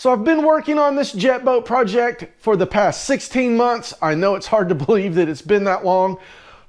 So I've been working on this jet boat project for the past 16 months. I know it's hard to believe that it's been that long,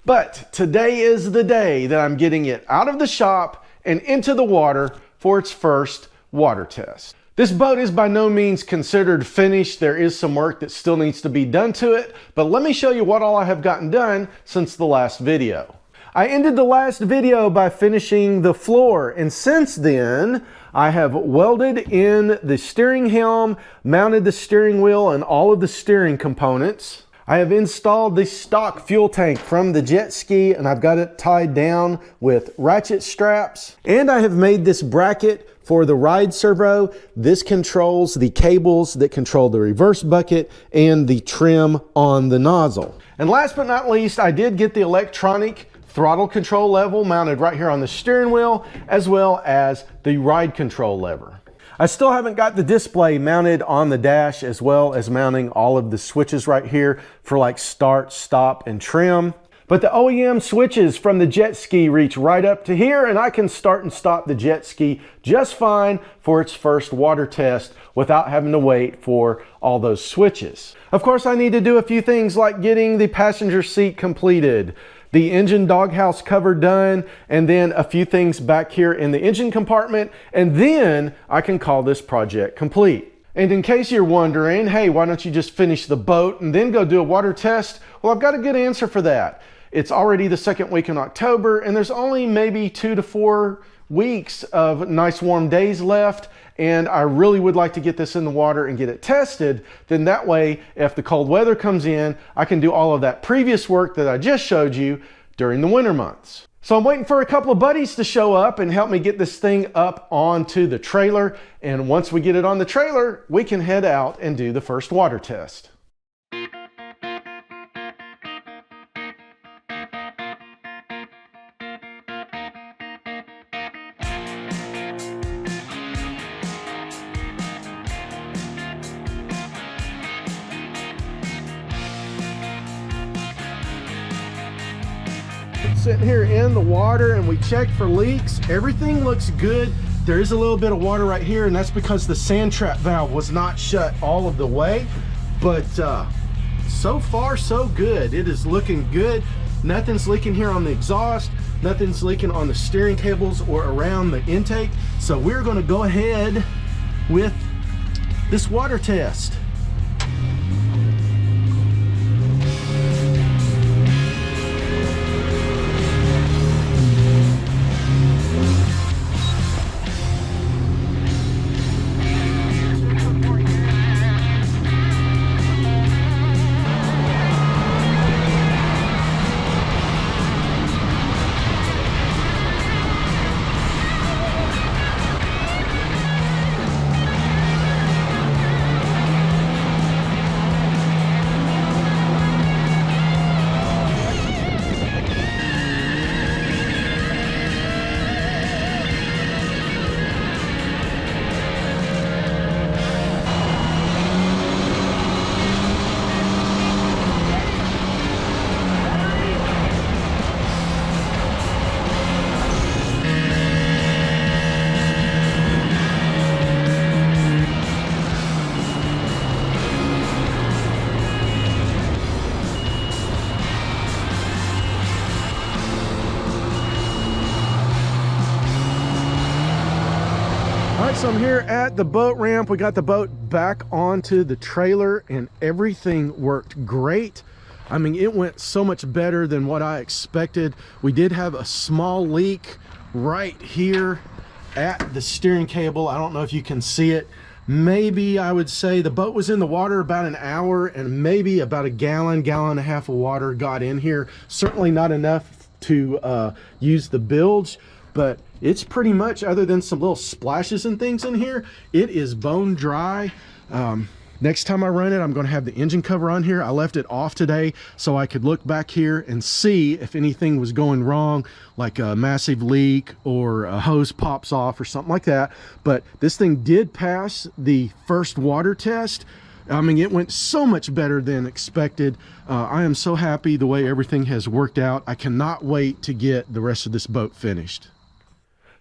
but today is the day that I'm getting it out of the shop and into the water for its first water test. This boat is by no means considered finished. There is some work that still needs to be done to it, but let me show you what all I have gotten done since the last video. I ended the last video by finishing the floor, and since then I have welded in the steering helm, mounted the steering wheel and all of the steering components. I have installed the stock fuel tank from the jet ski and I've got it tied down with ratchet straps, and I have made this bracket for the ride servo. This controls the cables that control the reverse bucket and the trim on the nozzle. And last but not least, I did get the electronic throttle control level mounted right here on the steering wheel, as well as the ride control lever. I still haven't got the display mounted on the dash, as well as mounting all of the switches right here for like start, stop, and trim. But the OEM switches from the jet ski reach right up to here, and I can start and stop the jet ski just fine for its first water test without having to wait for all those switches. Of course, I need to do a few things like getting the passenger seat completed, the engine doghouse cover done, and then a few things back here in the engine compartment, and then I can call this project complete. And in case you're wondering, hey, why don't you just finish the boat and then go do a water test? Well, I've got a good answer for that. It's already the second week in October, and there's only maybe 2 to 4 weeks of nice warm days left, and I really would like to get this in the water and get it tested. Then that way, if the cold weather comes in, I can do all of that previous work that I just showed you during the winter months. So I'm waiting for a couple of buddies to show up and help me get this thing up onto the trailer, and once we get it on the trailer, we can head out and do the first water test. Sitting here in the water and we checked for leaks. Everything looks good. There is a little bit of water right here, and that's because the sand trap valve was not shut all of the way, but so far so good. It is looking good. Nothing's leaking here on the exhaust, nothing's leaking on the steering cables or around the intake. So we're going to go ahead with this water test. So I'm here at the boat ramp. We got the boat back onto the trailer and everything worked great. I mean, it went so much better than what I expected. We did have a small leak right here at the steering cable. I don't know if you can see it. Maybe I would say the boat was in the water about an hour, and maybe about a gallon and a half of water got in here. Certainly not enough to use the bilge, but it's pretty much, other than some little splashes and things in here, it is bone dry. Next time I run it, I'm going to have the engine cover on here. I left it off today so I could look back here and see if anything was going wrong, like a massive leak or a hose pops off or something like that. But this thing did pass the first water test. I mean, it went so much better than expected. I am so happy the way everything has worked out. I cannot wait to get the rest of this boat finished.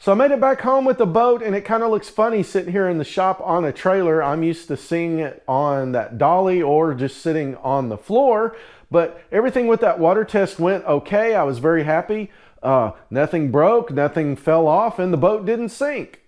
So I made it back home with the boat, and it kind of looks funny sitting here in the shop on a trailer. I'm used to seeing it on that dolly or just sitting on the floor, but everything with that water test went okay. I was very happy. Nothing broke, nothing fell off, and the boat didn't sink.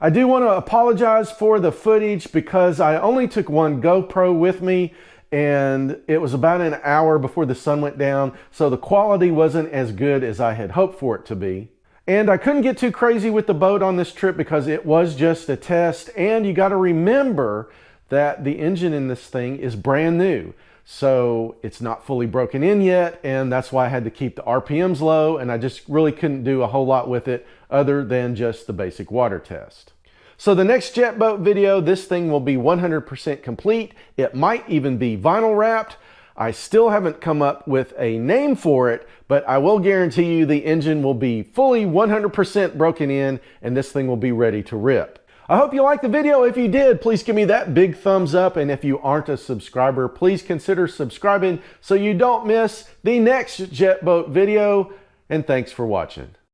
I do want to apologize for the footage because I only took one GoPro with me, and it was about an hour before the sun went down, so the quality wasn't as good as I had hoped for it to be. And I couldn't get too crazy with the boat on this trip because it was just a test, and you got to remember that the engine in this thing is brand new. So it's not fully broken in yet, and that's why I had to keep the RPMs low, and I just really couldn't do a whole lot with it other than just the basic water test. So the next jet boat video, this thing will be 100% complete. It might even be vinyl wrapped. I still haven't come up with a name for it, but I will guarantee you the engine will be fully 100% broken in, and this thing will be ready to rip. I hope you liked the video. If you did, please give me that big thumbs up. And if you aren't a subscriber, please consider subscribing so you don't miss the next jet boat video. And thanks for watching.